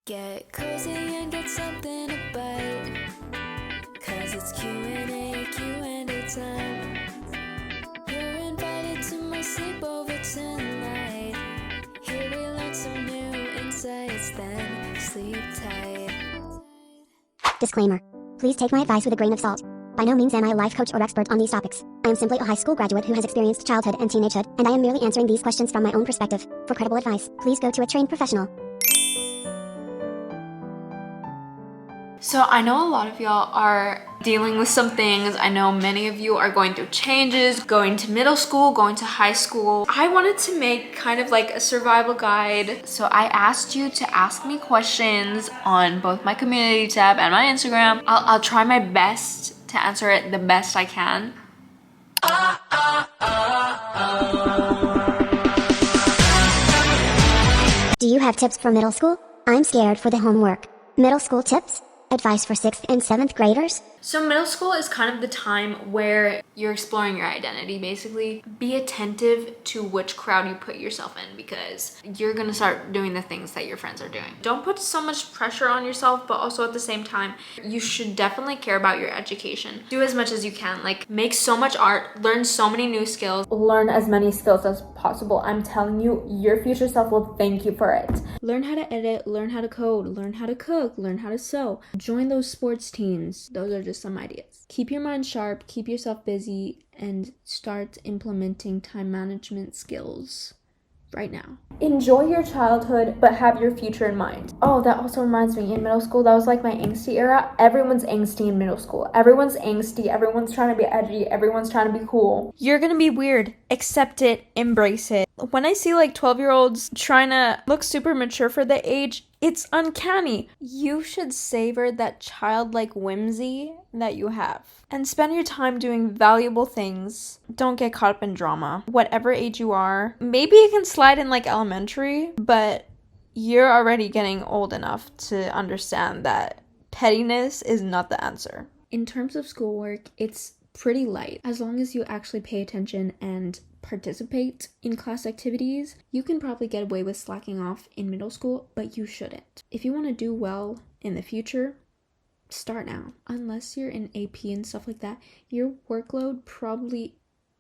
Get cozy and get something to bite, 'cause it's Q&A time. You're invited to my sleepover tonight. Here we learn some new insights, then sleep tight. Disclaimer. Please take my advice with a grain of salt. By no means am I a life coach or expert on these topics. I am simply a high school graduate who has experienced childhood and teenagehood, and I am merely answering these questions from my own perspective. For credible advice, please go to a trained professional. So I know a lot of y'all are dealing with some things. I know many of you are going through changes, going to middle school, going to high school. I wanted to make kind of like a survival guide. So I asked you to ask me questions on both my community tab and my Instagram. I'll try my best to answer it the best I can. Do you have tips for middle school? I'm scared for the homework. Middle school tips? Advice for 6th and 7th graders? So middle school is kind of the time where you're exploring your identity, basically. Be attentive to which crowd you put yourself in, because you're gonna start doing the things that your friends are doing. Don't put so much pressure on yourself, but also at the same time, you should definitely care about your education. Do as much as you can. Like, make so much art, learn so many new skills. Learn as many skills as possible. I'm telling you, your future self will thank you for it. Learn how to edit, learn how to code, learn how to cook, learn how to sew. Join those sports teams. Those are just some ideas. Keep your mind sharp, keep yourself busy, and start implementing time management skills right now. Enjoy your childhood, but have your future in mind. Oh, that also reminds me, in middle school, that was like my angsty era. Everyone's angsty in middle school. Everyone's angsty, everyone's trying to be edgy, everyone's trying to be cool. You're gonna be weird. Accept it, embrace it. When I see like 12-year-olds trying to look super mature for the age, it's uncanny. You should savor that childlike whimsy that you have and spend your time doing valuable things. Don't get caught up in drama. Whatever age you are, maybe you can slide in like elementary, but you're already getting old enough to understand that pettiness is not the answer. In terms of schoolwork, it's pretty light. As long as you actually pay attention and participate in class activities, you can probably get away with slacking off in middle school, but you shouldn't. If you want to do well in the future, start now. Unless you're in AP and stuff like that, your workload probably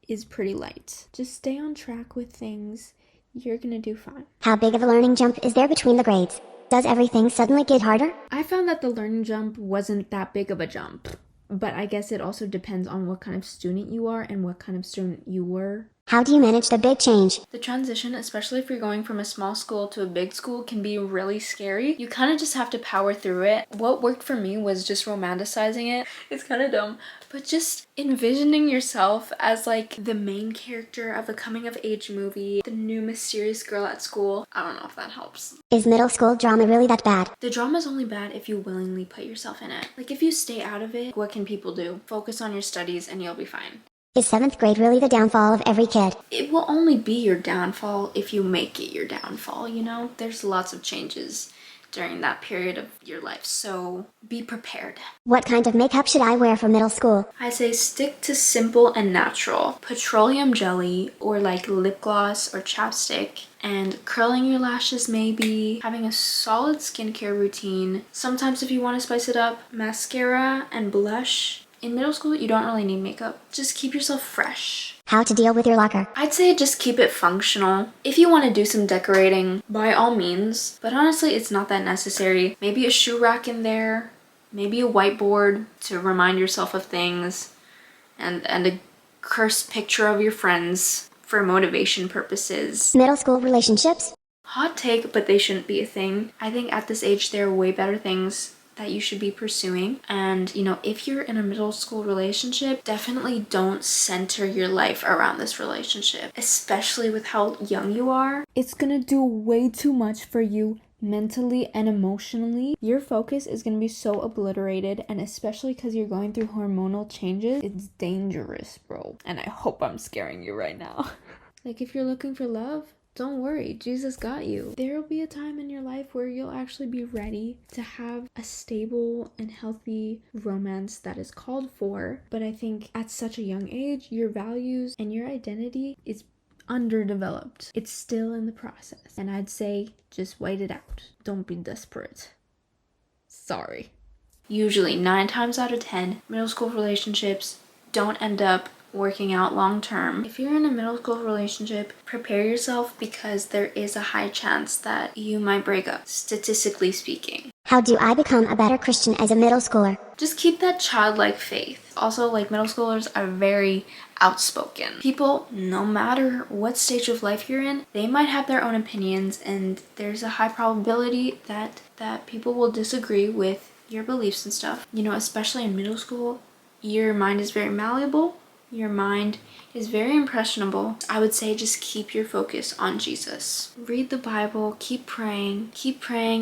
is pretty light. Just stay on track with things. You're gonna do fine. How big of a learning jump is there between the grades? Does everything suddenly get harder? I found that the learning jump wasn't that big of a jump, but I guess it also depends on what kind of student you are and what kind of student you were. How do you manage the big change? The transition, especially if you're going from a small school to a big school, can be really scary. You kind of just have to power through it. What worked for me was just romanticizing it. It's kind of dumb, but just envisioning yourself as like the main character of a coming of age movie, the new mysterious girl at school. I don't know if that helps. Is middle school drama really that bad? The drama's only bad if you willingly put yourself in it. Like, if you stay out of it, what can people do? Focus on your studies and you'll be fine. Is 7th grade really the downfall of every kid? It will only be your downfall if you make it your downfall, you know? There's lots of changes during that period of your life, so be prepared. What kind of makeup should I wear for middle school? I say stick to simple and natural. Petroleum jelly or like lip gloss or chapstick, and curling your lashes maybe, having a solid skincare routine. Sometimes if you want to spice it up, mascara and blush. In middle school, you don't really need makeup. Just keep yourself fresh. How to deal with your locker? I'd say just keep it functional. If you want to do some decorating, by all means. But honestly, it's not that necessary. Maybe a shoe rack in there. Maybe a whiteboard to remind yourself of things. And a cursed picture of your friends for motivation purposes. Middle school relationships? Hot take, but they shouldn't be a thing. I think at this age, there are way better things that you should be pursuing. And you know, if you're in a middle school relationship, definitely don't center your life around this relationship, especially with how young you are. It's gonna do way too much for you mentally and emotionally. Your focus is gonna be so obliterated, and especially because you're going through hormonal changes, it's dangerous, bro. And I hope I'm scaring you right now. Like, if you're looking for love, don't worry, Jesus got you. There will be a time in your life where you'll actually be ready to have a stable and healthy romance that is called for. But I think at such a young age, your values and your identity is underdeveloped. It's still in the process. And I'd say just wait it out. Don't be desperate. Sorry. Usually 9 times out of 10, middle school relationships don't end up working out long term. If you're in a middle school relationship, prepare yourself because there is a high chance that you might break up, statistically speaking. How do I become a better Christian as a middle schooler? Just keep that childlike faith. Also, like, middle schoolers are very outspoken. People, no matter what stage of life you're in, they might have their own opinions, and there's a high probability that people will disagree with your beliefs and stuff. You know, especially in middle school, your mind is very malleable. Your mind is very impressionable. I would say just keep your focus on Jesus. Read the Bible, keep praying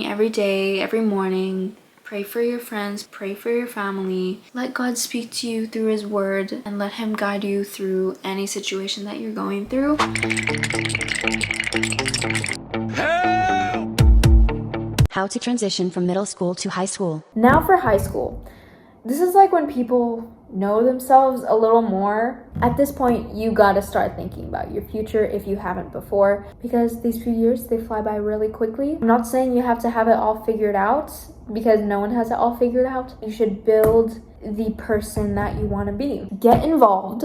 every day, every morning. Pray for your friends, pray for your family. Let God speak to you through His Word and let Him guide you through any situation that you're going through. How to transition from middle school to high school. Now for high school. This is like when people know themselves a little more. At this point, you gotta start thinking about your future if you haven't before, because these few years, they fly by really quickly. I'm not saying you have to have it all figured out, because no one has it all figured out. You should build the person that you want to be. Get involved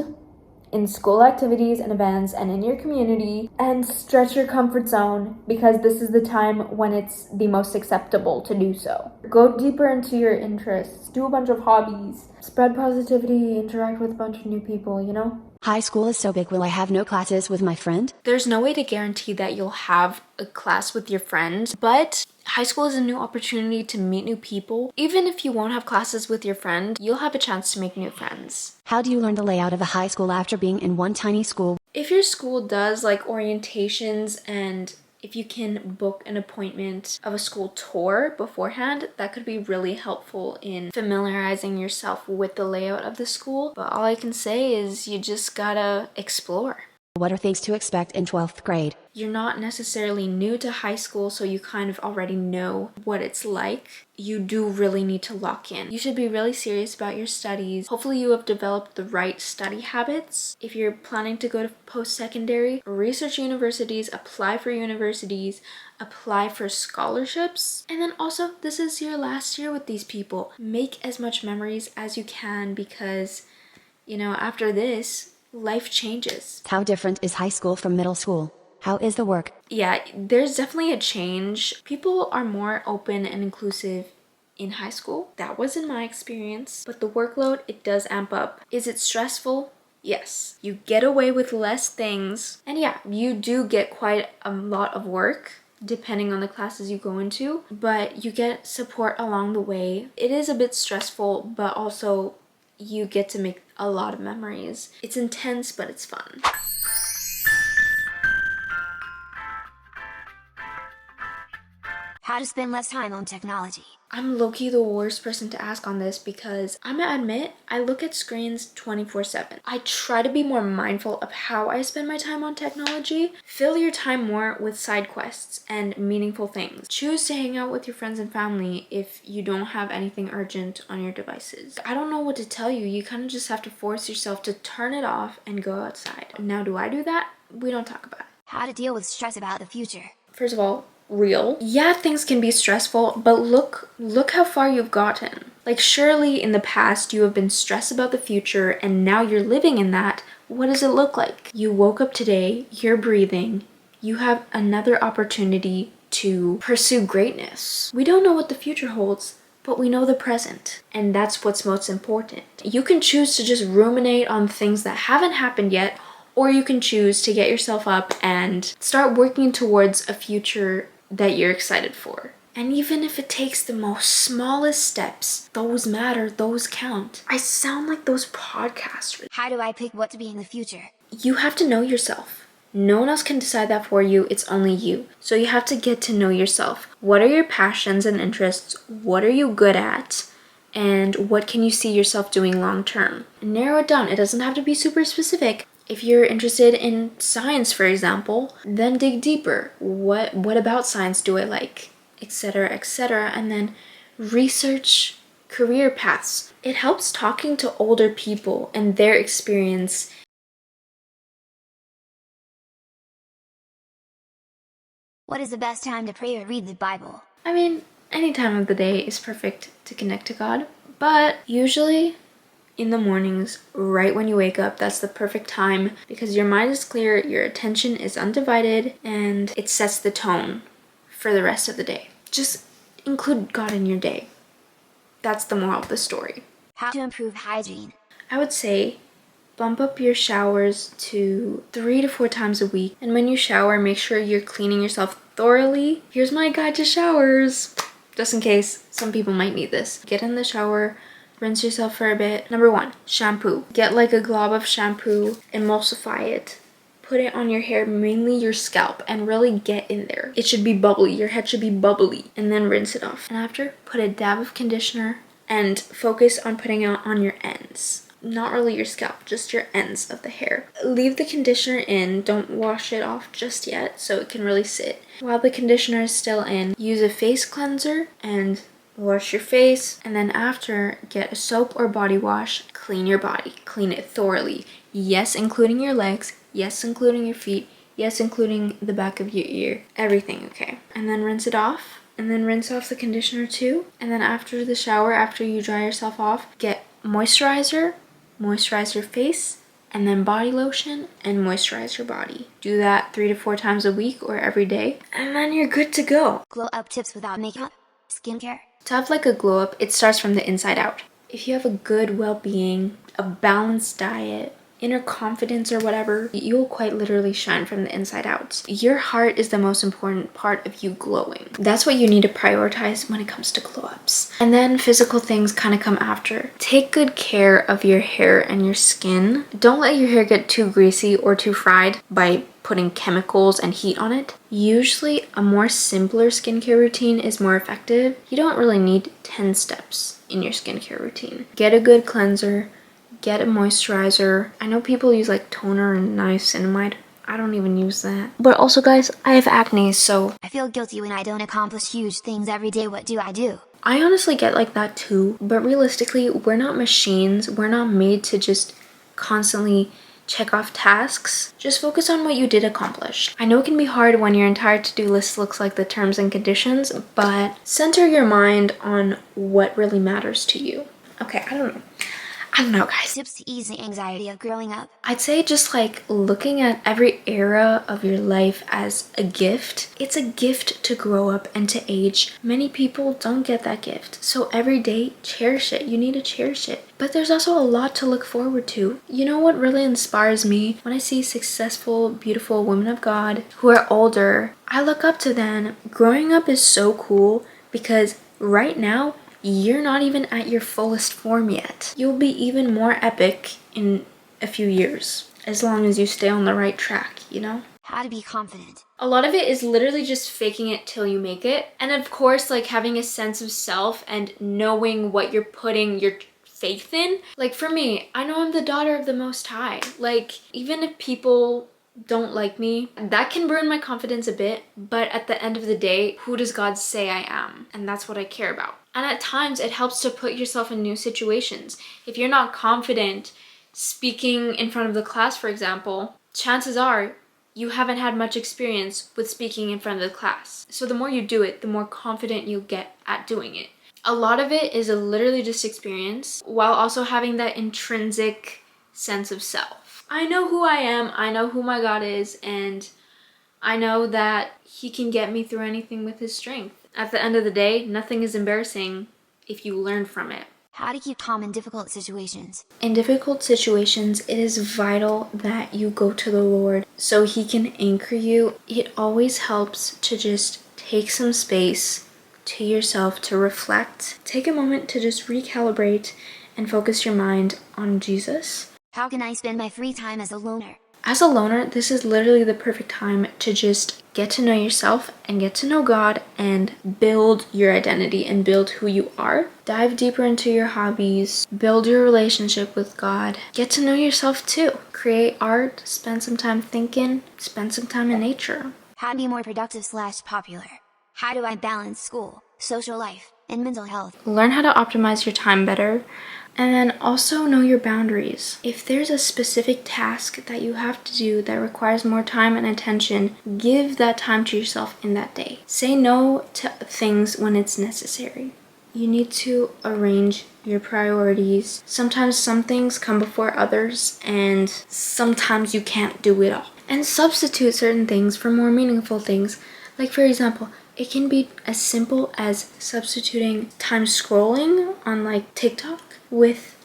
in school activities and events and in your community, and stretch your comfort zone, because this is the time when it's the most acceptable to do so. Go deeper into your interests, do a bunch of hobbies, spread positivity, interact with a bunch of new people, you know? High school is so big, will I have no classes with my friend? There's no way to guarantee that you'll have a class with your friends, but high school is a new opportunity to meet new people. Even if you won't have classes with your friend, you'll have a chance to make new friends. How do you learn the layout of a high school after being in one tiny school? If your school does like orientations, and if you can book an appointment of a school tour beforehand, that could be really helpful in familiarizing yourself with the layout of the school. But all I can say is you just gotta explore. What are things to expect in 12th grade? You're not necessarily new to high school, so you kind of already know what it's like. You do really need to lock in. You should be really serious about your studies. Hopefully you have developed the right study habits. If you're planning to go to post-secondary, research universities, apply for scholarships. And then also, this is your last year with these people. Make as much memories as you can, because, you know, after this, life changes. How different is high school from middle school? How is the work? Yeah, there's definitely a change. People are more open and inclusive in high school. That wasn't my experience, but the workload, it does amp up. Is it stressful? Yes. You get away with less things. And yeah, you do get quite a lot of work depending on the classes you go into, but you get support along the way. It is a bit stressful, but also you get to make a lot of memories. It's intense, but it's fun. How to spend less time on technology. I'm low-key the worst person to ask on this, because I'm gonna admit I look at screens 24/7. I try to be more mindful of how I spend my time on technology. Fill your time more with side quests and meaningful things. Choose to hang out with your friends and family if you don't have anything urgent on your devices. I don't know what to tell you. You kind of just have to force yourself to turn it off and go outside. Now, do I do that? We don't talk about it. How to deal with stress about the future. First of all, real. Yeah, things can be stressful, but look how far you've gotten. Like, surely in the past you have been stressed about the future, and now you're living in that. What does it look like? You woke up today, you're breathing, you have another opportunity to pursue greatness. We don't know what the future holds, but we know the present, and that's what's most important. You can choose to just ruminate on things that haven't happened yet, or you can choose to get yourself up and start working towards a future that you're excited for. And even if it takes the most smallest steps, those matter, those count. I sound like those podcasters. How do I pick what to be in the future? You have to know yourself. No one else can decide that for you, it's only you. So you have to get to know yourself. What are your passions and interests? What are you good at? And what can you see yourself doing long term? Narrow it down. It doesn't have to be super specific. If you're interested in science, for example, then dig deeper. What about science do I like? Etc., etc. And then research career paths. It helps talking to older people and their experience What is the best time to pray or read the Bible? I mean, any time of the day is perfect to connect to God, but usually in the mornings, right when you wake up, that's the perfect time because your mind is clear, your attention is undivided, and it sets the tone for the rest of the day. Just include God in your day. That's the moral of the story. How to improve hygiene? I would say bump up your showers to 3 to 4 times a week. And when you shower, make sure you're cleaning yourself thoroughly. Here's my guide to showers, just in case some people might need this. Get in the shower, rinse yourself for a bit. Number 1, shampoo. Get like a glob of shampoo, emulsify it. Put it on your hair, mainly your scalp, and really get in there. It should be bubbly. Your head should be bubbly. And then rinse it off. And after, put a dab of conditioner and focus on putting it on your ends. Not really your scalp, just your ends of the hair. Leave the conditioner in. Don't wash it off just yet so it can really sit. While the conditioner is still in, use a face cleanser and wash your face. And then after, get a soap or body wash. Clean your body. Clean it thoroughly. Yes, including your legs. Yes, including your feet. Yes, including the back of your ear. Everything, okay? And then rinse it off. And then rinse off the conditioner too. And then after the shower, after you dry yourself off, get moisturizer, moisturize your face, and then body lotion and moisturize your body. Do that 3 to 4 times a week or every day. And then you're good to go. Glow up tips without makeup? Skincare? To have like a glow up, it starts from the inside out. If you have a good well-being, a balanced diet, inner confidence or whatever, you'll quite literally shine from the inside out. Your heart is the most important part of you glowing. That's what you need to prioritize when it comes to glow ups. And then physical things kind of come after. Take good care of your hair and your skin. Don't let your hair get too greasy or too fried by putting chemicals and heat on it. Usually a more simpler skincare routine is more effective. You don't really need 10 steps in your skincare routine. Get a good cleanser. Get a moisturizer. I know people use like toner and niacinamide. I don't even use that. But also guys, I have acne, so I feel guilty when I don't accomplish huge things every day. What do I do? I honestly get like that too. But realistically, we're not machines. We're not made to just constantly check off tasks. Just focus on what you did accomplish. I know it can be hard when your entire to-do list looks like the terms and conditions, but center your mind on what really matters to you. Okay, I don't know, guys. Tips to ease the anxiety of growing up. I'd say just like looking at every era of your life as a gift. It's a gift to grow up and to age. Many people don't get that gift. So every day, cherish it. You need to cherish it. But there's also a lot to look forward to. You know what really inspires me? When I see successful, beautiful women of God who are older, I look up to them. Growing up is so cool because right now, you're not even at your fullest form yet. You'll be even more epic in a few years, as long as you stay on the right track, you know? How to be confident. A lot of it is literally just faking it till you make it. And of course, like having a sense of self and knowing what you're putting your faith in. Like for me, I know I'm the daughter of the Most High. Like even if people don't like me, that can burn my confidence a bit, but at the end of the day, who does God say I am? And that's what I care about. And at times it helps to put yourself in new situations. If you're not confident speaking in front of the class, for example, chances are you haven't had much experience with speaking in front of the class. So the more you do it, the more confident you'll get at doing it. A lot of it is literally just experience while also having that intrinsic sense of self. I know who I am, I know who my God is, and I know that He can get me through anything with His strength. At the end of the day, nothing is embarrassing if you learn from it. How to keep calm in difficult situations. In difficult situations, it is vital that you go to the Lord so He can anchor you. It always helps to just take some space to yourself to reflect. Take a moment to just recalibrate and focus your mind on Jesus. How can I spend my free time as a loner? As a loner, this is literally the perfect time to just get to know yourself and get to know God and build your identity and build who you are. Dive deeper into your hobbies, build your relationship with God, get to know yourself too. Create art, spend some time thinking, spend some time in nature. How to be more productive / popular. How do I balance school, social life, and mental health. Learn how to optimize your time better. And then also know your boundaries. If there's a specific task that you have to do that requires more time and attention, give that time to yourself in that day. Say no to things when it's necessary. You need to arrange your priorities. Sometimes some things come before others, and sometimes you can't do it all. And substitute certain things for more meaningful things. Like, for example, it can be as simple as substituting time scrolling on like TikTok with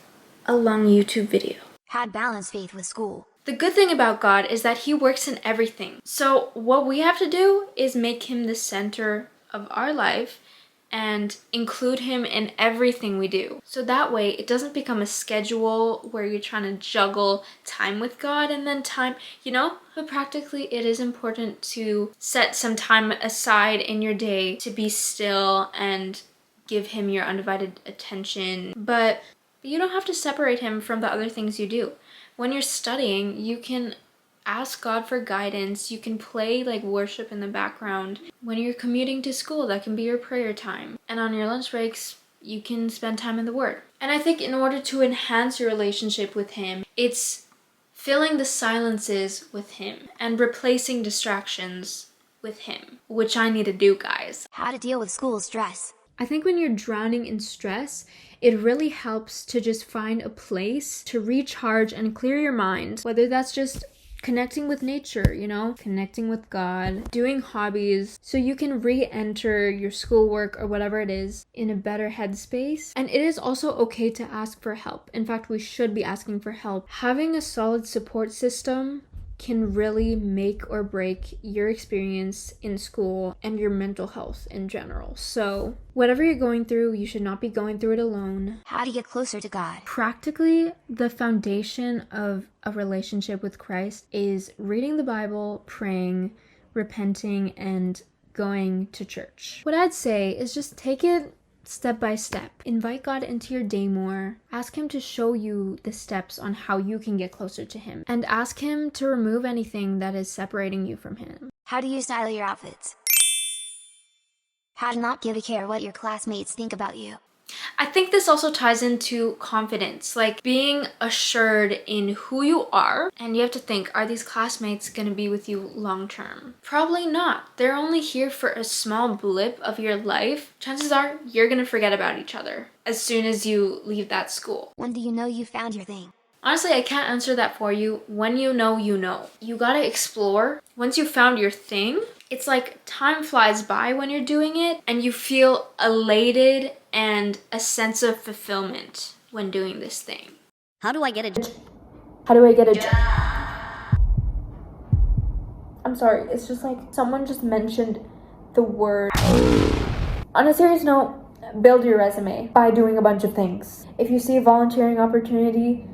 a long YouTube video. How to balance faith with school. The good thing about God is that He works in everything. So what we have to do is make Him the center of our life and include Him in everything we do. So that way it doesn't become a schedule where you're trying to juggle time with God and then time, But practically it is important to set some time aside in your day to be still and give Him your undivided attention. But you don't have to separate Him from the other things you do. When you're studying, you can ask God for guidance. You can play like worship in the background. When you're commuting to school, that can be your prayer time. And on your lunch breaks, you can spend time in the Word. And I think in order to enhance your relationship with Him, it's filling the silences with Him and replacing distractions with Him, which I need to do, guys. How to deal with school stress. I think when you're drowning in stress, it really helps to just find a place to recharge and clear your mind, whether that's just connecting with nature, connecting with God, doing hobbies, so you can re-enter your schoolwork or whatever it is in a better headspace. And it is also okay to ask for help. In fact, we should be asking for help. Having a solid support system can really make or break your experience in school and your mental health in general. So whatever you're going through, you should not be going through it alone. How to get closer to God. Practically, the foundation of a relationship with Christ is reading the Bible, praying, repenting, and going to church. What I'd say is just take it step by step. Invite God into your day more. Ask Him to show you the steps on how you can get closer to Him. And ask Him to remove anything that is separating you from Him. How do you style your outfits? How to not give a care what your classmates think about you. I think this also ties into confidence, like being assured in who you are. And you have to think, are these classmates going to be with you long term? Probably not. They're only here for a small blip of your life. Chances are you're going to forget about each other as soon as you leave that school. When do you know you found your thing? Honestly, I can't answer that for you. When you know, you know. You gotta explore. Once you found your thing, it's like time flies by when you're doing it and you feel elated and a sense of fulfillment when doing this thing. How do I get a job? I'm sorry, it's just like someone just mentioned the word. On a serious note, build your resume by doing a bunch of things. If you see a volunteering opportunity,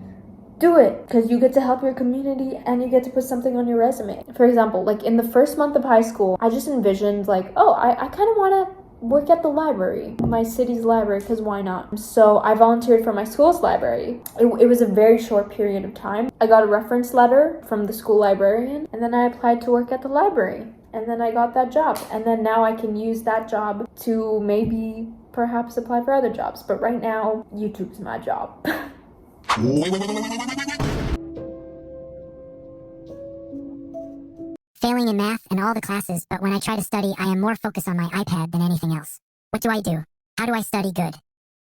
do it, because you get to help your community and you get to put something on your resume. For example, like in the first month of high school, I just envisioned like, I kind of want to work at the library, my city's library, because why not? So I volunteered for my school's library. It was a very short period of time. I got a reference letter from the school librarian, and then I applied to work at the library. And then I got that job. And then now I can use that job to maybe perhaps apply for other jobs. But right now, YouTube's my job. Failing in math and all the classes, but when I try to study, I am more focused on my iPad than anything else. What do I do? How do I study good?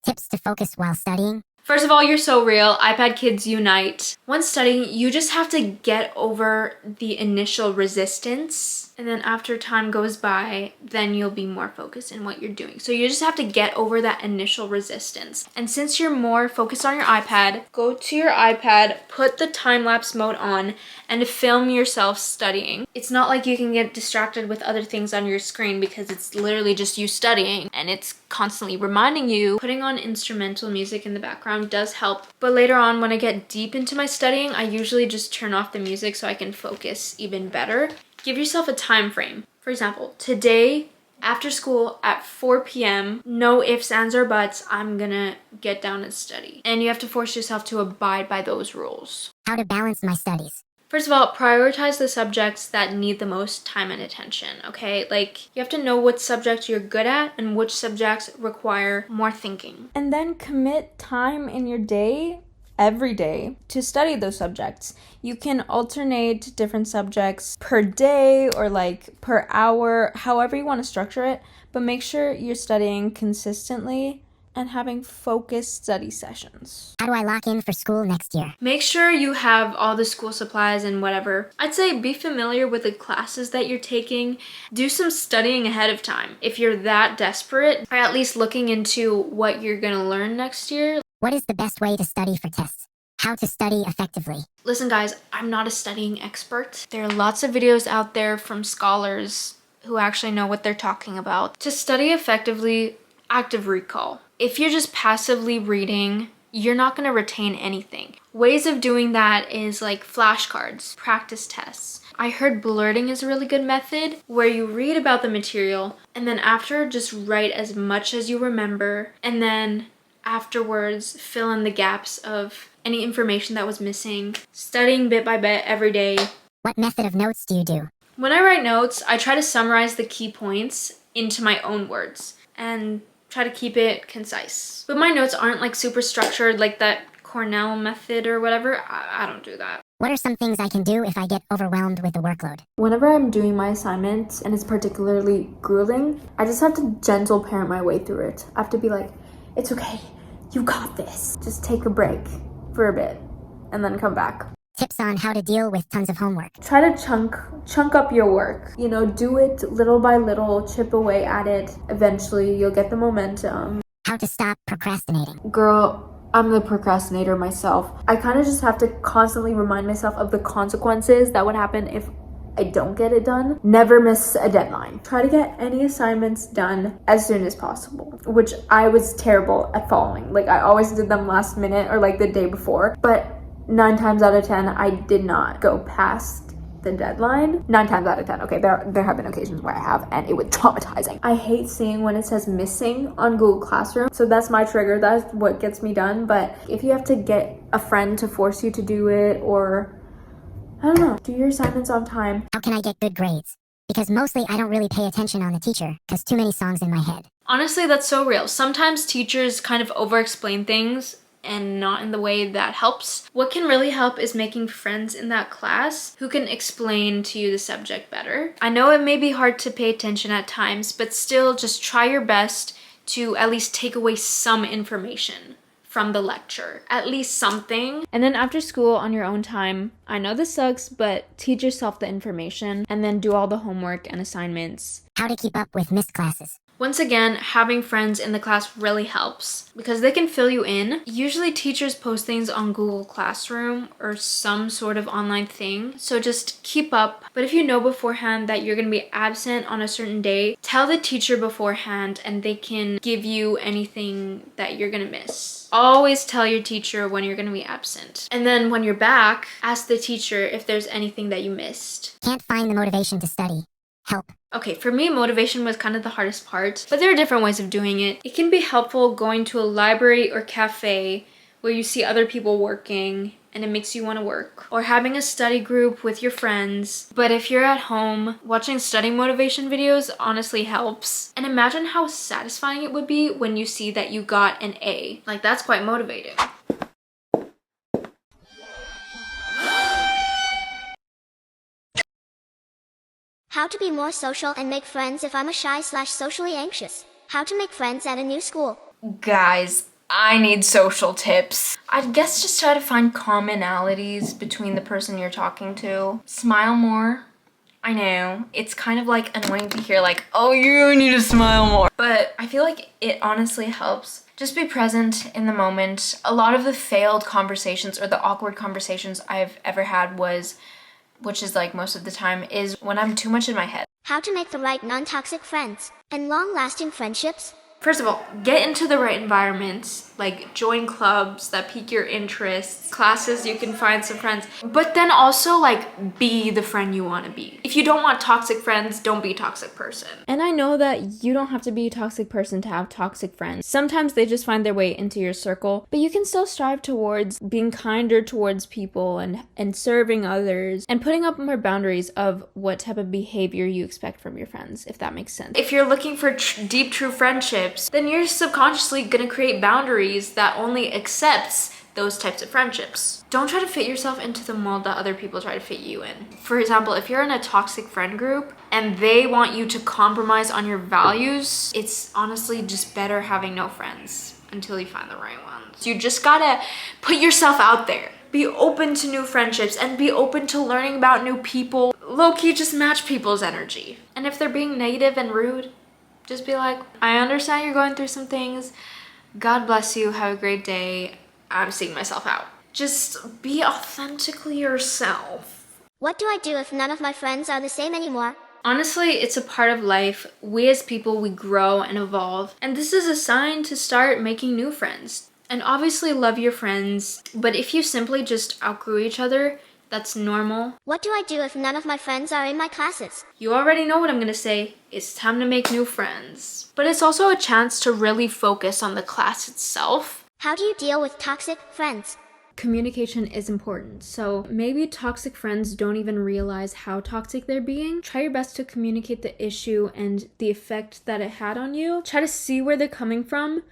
Tips to focus while studying? First of all, you're so real. iPad kids unite. When studying, you just have to get over the initial resistance. And then after time goes by, then you'll be more focused in what you're doing. So you just have to get over that initial resistance. And since you're more focused on your iPad, go to your iPad, put the time-lapse mode on, and film yourself studying. It's not like you can get distracted with other things on your screen because it's literally just you studying and it's constantly reminding you. Putting on instrumental music in the background does help. But later on, when I get deep into my studying, I usually just turn off the music so I can focus even better. Give yourself a time frame. For example, today, after school at 4 p.m., no ifs, ands, or buts, I'm gonna get down and study. And you have to force yourself to abide by those rules. How to balance my studies? First of all, prioritize the subjects that need the most time and attention, okay? Like, you have to know what subjects you're good at and which subjects require more thinking. And then commit time in your day, every day, to study those subjects. You can alternate different subjects per day or like per hour, however you want to structure it, but make sure you're studying consistently and having focused study sessions. How do I lock in for school next year? Make sure you have all the school supplies and whatever. I'd say be familiar with the classes that you're taking. Do some studying ahead of time. If you're that desperate, or at least looking into what you're gonna learn next year. What is the best way to study for tests? How to study effectively? Listen guys, I'm not a studying expert. There are lots of videos out there from scholars who actually know what they're talking about. To study effectively, active recall. If you're just passively reading, you're not going to retain anything. Ways of doing that is like flashcards, practice tests. I heard blurting is a really good method where you read about the material and then after just write as much as you remember and then afterwards fill in the gaps of any information that was missing. Studying bit by bit every day. What method of notes do you do? When I write notes, I try to summarize the key points into my own words and try to keep it concise. But my notes aren't like super structured like that Cornell method or whatever. I don't do that. What are some things I can do if I get overwhelmed with the workload? Whenever I'm doing my assignment and it's particularly grueling, I just have to gentle parent my way through it. I have to be like, it's okay, you got this. Just take a break for a bit and then come back. Tips on how to deal with tons of homework. Try to chunk up your work. You know, do it little by little, chip away at it. Eventually, you'll get the momentum. How to stop procrastinating. Girl, I'm the procrastinator myself. I kind of just have to constantly remind myself of the consequences that would happen if I don't get it done. Never miss a deadline. Try to get any assignments done as soon as possible, which I was terrible at following. Like, I always did them last minute or like the day before, but 9 times out of 10, I did not go past the deadline. 9 times out of 10. Okay, there have been occasions where I have, and it was traumatizing. I hate seeing when it says missing on Google Classroom. So that's my trigger. That's what gets me done. But if you have to get a friend to force you to do it, or I don't know, do your assignments on time. How can I get good grades? Because mostly I don't really pay attention on the teacher, because too many songs in my head. Honestly, that's so real. Sometimes teachers kind of over-explain things and not in the way that helps. What can really help is making friends in that class who can explain to you the subject better. I know it may be hard to pay attention at times, but still just try your best to at least take away some information from the lecture, at least something. And then after school on your own time, I know this sucks, but teach yourself the information and then do all the homework and assignments. How to keep up with missed classes. Once again, having friends in the class really helps because they can fill you in. Usually teachers post things on Google Classroom or some sort of online thing, so just keep up. But if you know beforehand that you're going to be absent on a certain day, tell the teacher beforehand and they can give you anything that you're going to miss. Always tell your teacher when you're going to be absent. And then when you're back, ask the teacher if there's anything that you missed. Can't find the motivation to study. Help. Okay, for me, motivation was kind of the hardest part, but there are different ways of doing it. It can be helpful going to a library or cafe where you see other people working and it makes you want to work, or having a study group with your friends. But if you're at home, watching study motivation videos honestly helps. And imagine how satisfying it would be when you see that you got an A. Like, that's quite motivating. How to be more social and make friends if I'm a shy/socially anxious. How to make friends at a new school. Guys, I need social tips. I guess just try to find commonalities between the person you're talking to. Smile more. I know, it's kind of like annoying to hear like, oh, you need to smile more. But I feel like it honestly helps. Just be present in the moment. A lot of the failed conversations or the awkward conversations I've ever had which is like most of the time, is when I'm too much in my head. How to make the right non-toxic friends and long-lasting friendships. First of all, get into the right environments, like join clubs that pique your interests, classes you can find some friends, but then also like be the friend you want to be. If you don't want toxic friends, don't be a toxic person. And I know that you don't have to be a toxic person to have toxic friends. Sometimes they just find their way into your circle, but you can still strive towards being kinder towards people and serving others and putting up more boundaries of what type of behavior you expect from your friends, if that makes sense. If you're looking for deep, true friendships, then you're subconsciously gonna create boundaries that only accepts those types of friendships. Don't try to fit yourself into the mold that other people try to fit you in. For example, if you're in a toxic friend group and they want you to compromise on your values, it's honestly just better having no friends until you find the right ones. You just gotta put yourself out there. Be open to new friendships and be open to learning about new people. Low-key, just match people's energy. And if they're being negative and rude, just be like, I understand you're going through some things. God bless you. Have a great day. I'm seeing myself out. Just be authentically yourself. What do I do if none of my friends are the same anymore? Honestly, it's a part of life. We as people, we grow and evolve. And this is a sign to start making new friends. And obviously love your friends. But if you simply just outgrew each other, that's normal. What do I do if none of my friends are in my classes? You already know what I'm gonna say. It's time to make new friends. But it's also a chance to really focus on the class itself. How do you deal with toxic friends? Communication is important. So maybe toxic friends don't even realize how toxic they're being. Try your best to communicate the issue and the effect that it had on you. Try to see where they're coming from.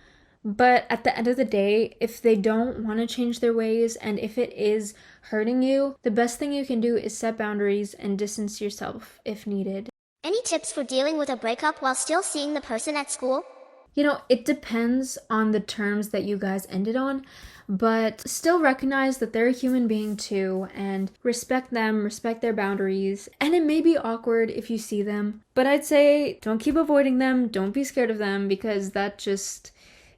But at the end of the day, if they don't want to change their ways and if it is hurting you, the best thing you can do is set boundaries and distance yourself if needed. Any tips for dealing with a breakup while still seeing the person at school? You know, it depends on the terms that you guys ended on, but still recognize that they're a human being too and respect them, respect their boundaries. And it may be awkward if you see them, but I'd say don't keep avoiding them, don't be scared of them, because that just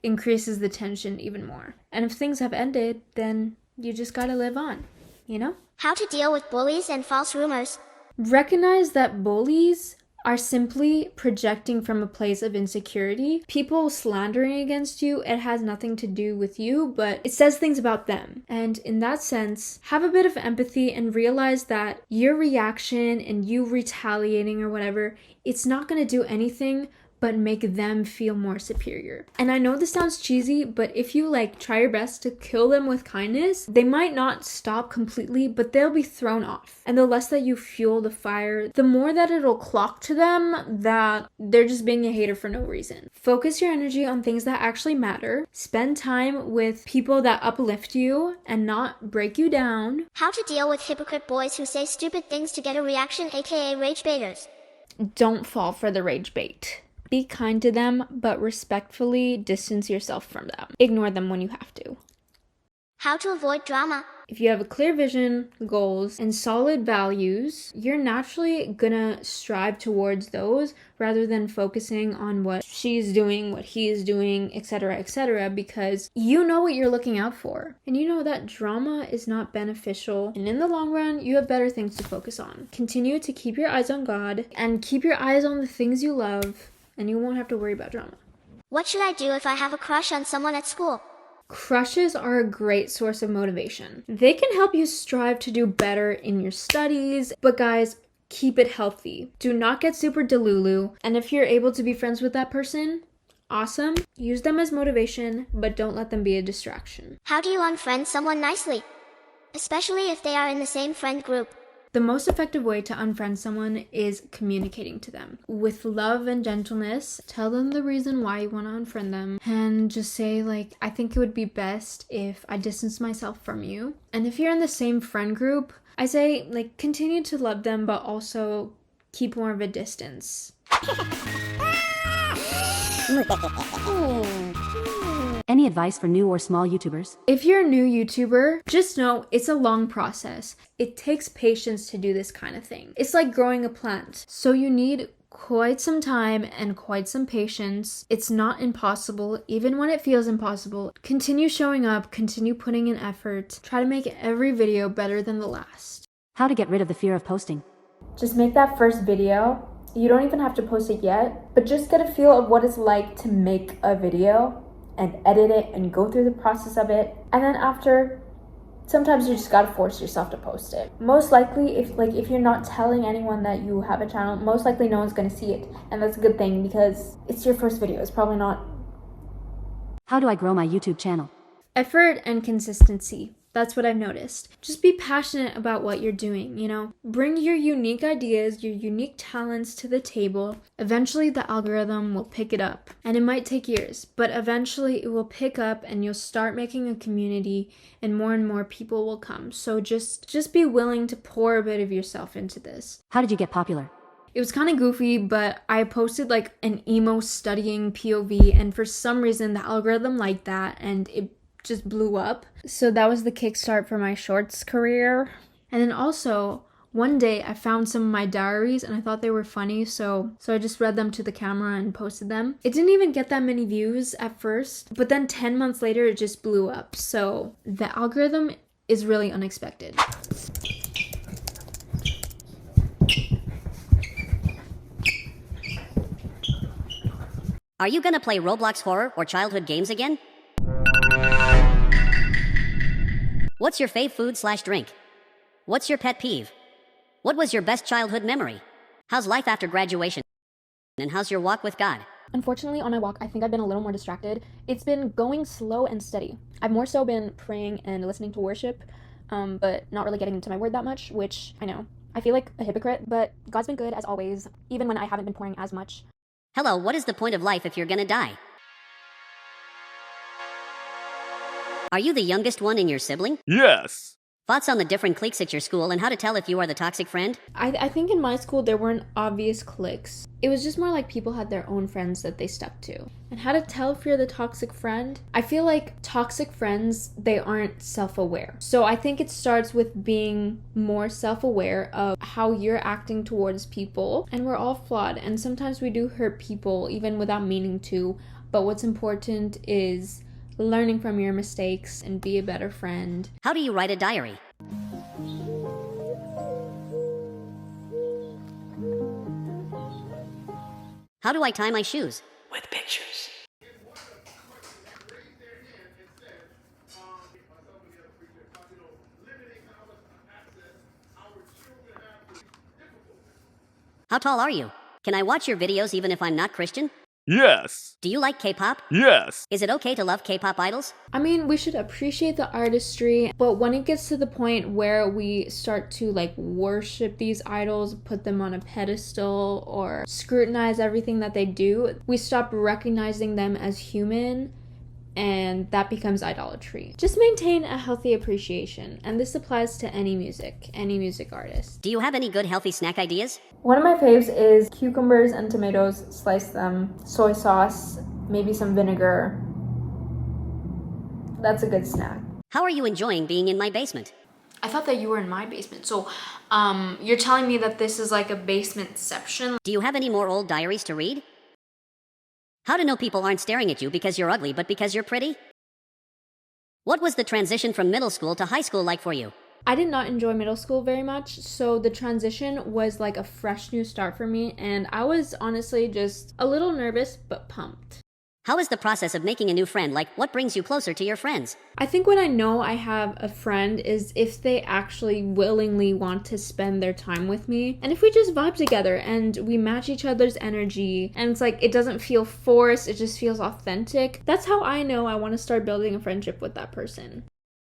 increases the tension even more. And if things have ended, then you just gotta live on, you know? How to deal with bullies and false rumors? Recognize that bullies are simply projecting from a place of insecurity. People slandering against you, it has nothing to do with you, but it says things about them. And in that sense, have a bit of empathy and realize that your reaction and you retaliating or whatever, it's not gonna do anything but make them feel more superior. And I know this sounds cheesy, but if you try your best to kill them with kindness, they might not stop completely, but they'll be thrown off. And the less that you fuel the fire, the more that it'll clock to them that they're just being a hater for no reason. Focus your energy on things that actually matter. Spend time with people that uplift you and not break you down. How to deal with hypocrite boys who say stupid things to get a reaction, aka rage baiters? Don't fall for the rage bait. Be kind to them, but respectfully distance yourself from them. Ignore them when you have to. How to avoid drama? If you have a clear vision, goals, and solid values, you're naturally gonna strive towards those rather than focusing on what she's doing, what he is doing, etc., because you know what you're looking out for. And you know that drama is not beneficial, and in the long run, you have better things to focus on. Continue to keep your eyes on God and keep your eyes on the things you love, and you won't have to worry about drama. What should I do if I have a crush on someone at school? Crushes are a great source of motivation. They can help you strive to do better in your studies, but guys, keep it healthy. Do not get super delulu, and if you're able to be friends with that person, awesome. Use them as motivation, but don't let them be a distraction. How do you unfriend someone nicely? Especially if they are in the same friend group. The most effective way to unfriend someone is communicating to them. With love and gentleness, tell them the reason why you want to unfriend them. And just say, I think it would be best if I distance myself from you. And if you're in the same friend group, I say, continue to love them, but also keep more of a distance. Any advice for new or small YouTubers? If you're a new YouTuber, just know it's a long process. It takes patience to do this kind of thing. It's like growing a plant. So you need quite some time and quite some patience. It's not impossible, even when it feels impossible. Continue showing up, continue putting in effort. Try to make every video better than the last. How to get rid of the fear of posting? Just make that first video You don't even have to post it yet, but just get a feel of what it's like to make a video and edit it and go through the process of it. And then after, sometimes you just gotta force yourself to post it. Most likely, if you're not telling anyone that you have a channel, most likely no one's gonna see it. And that's a good thing because it's your first video. It's probably not. How do I grow my YouTube channel? Effort and consistency. That's what I've noticed. Just be passionate about what you're doing, you know? Bring your unique ideas, your unique talents to the table. Eventually the algorithm will pick it up. And it might take years, but eventually it will pick up and you'll start making a community and more people will come. So just be willing to pour a bit of yourself into this. How did you get popular? It was kind of goofy, but I posted like an emo studying POV and for some reason the algorithm liked that and it just blew up. So that was the kickstart for my shorts career. And then also one day I found some of my diaries and I thought they were funny, so I just read them to the camera and posted them. It didn't even get that many views at first, but then 10 months later it just blew up. So the algorithm is really unexpected. Are you gonna play Roblox horror or childhood games again? What's your fave food/drink? What's your pet peeve? What was your best childhood memory? How's life after graduation? And how's your walk with God? Unfortunately, on my walk, I think I've been a little more distracted. It's been going slow and steady. I've more so been praying and listening to worship, but not really getting into my word that much, which I know. I feel like a hypocrite, but God's been good as always, even when I haven't been pouring as much. Hello, what is the point of life if you're gonna die? Are you the youngest one in your sibling? Yes. Thoughts on the different cliques at your school and how to tell if you are the toxic friend? I think in my school there weren't obvious cliques. It was just more like people had their own friends that they stuck to. And how to tell if you're the toxic friend? I feel like toxic friends, they aren't self-aware. So I think it starts with being more self-aware of how you're acting towards people. And we're all flawed and sometimes we do hurt people even without meaning to. But what's important is learning from your mistakes and be a better friend. How do you write a diary? How do I tie my shoes? With pictures. How tall are you? Can I watch your videos even if I'm not Christian? Yes. Do you like K-pop? Yes. Is it okay to love K-pop idols? I mean, we should appreciate the artistry, but when it gets to the point where we start to like worship these idols, put them on a pedestal, or scrutinize everything that they do, we stop recognizing them as human, and that becomes idolatry. Just maintain a healthy appreciation, and this applies to any music artist. Do you have any good healthy snack ideas? One of my faves is cucumbers and tomatoes, slice them, soy sauce, maybe some vinegar. That's a good snack. How are you enjoying being in my basement? I thought that you were in my basement, so you're telling me that this is like a basementception? Do you have any more old diaries to read? How to know people aren't staring at you because you're ugly but because you're pretty? What was the transition from middle school to high school like for you? I did not enjoy middle school very much, so the transition was like a fresh new start for me, and I was honestly just a little nervous but pumped. How is the process of making a new friend like? What brings you closer to your friends? I think when I know I have a friend is if they actually willingly want to spend their time with me, and if we just vibe together and we match each other's energy, and it's like it doesn't feel forced, it just feels authentic. That's how I know I want to start building a friendship with that person.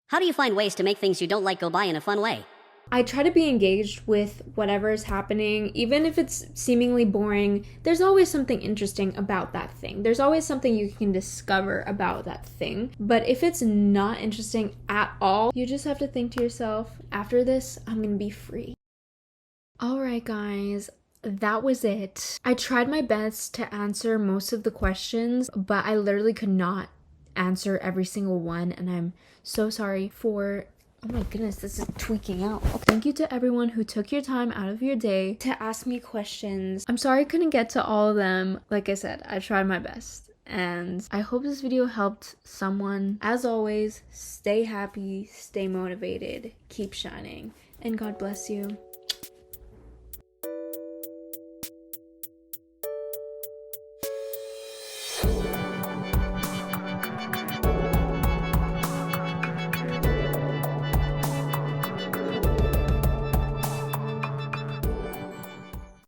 How do you find ways to make things you don't like go by in a fun way? I try to be engaged with whatever is happening, even if it's seemingly boring. There's always something interesting about that thing. There's always something you can discover about that thing. But if it's not interesting at all, you just have to think to yourself, after this, I'm gonna be free. Alright guys, that was it. I tried my best to answer most of the questions, but I literally could not answer every single one, and I'm so sorry for... Oh my goodness, this is tweaking out. Thank you to everyone who took your time out of your day to ask me questions. I'm sorry I couldn't get to all of them. Like I said, I tried my best. And I hope this video helped someone. As always, stay happy, stay motivated, keep shining, and God bless you.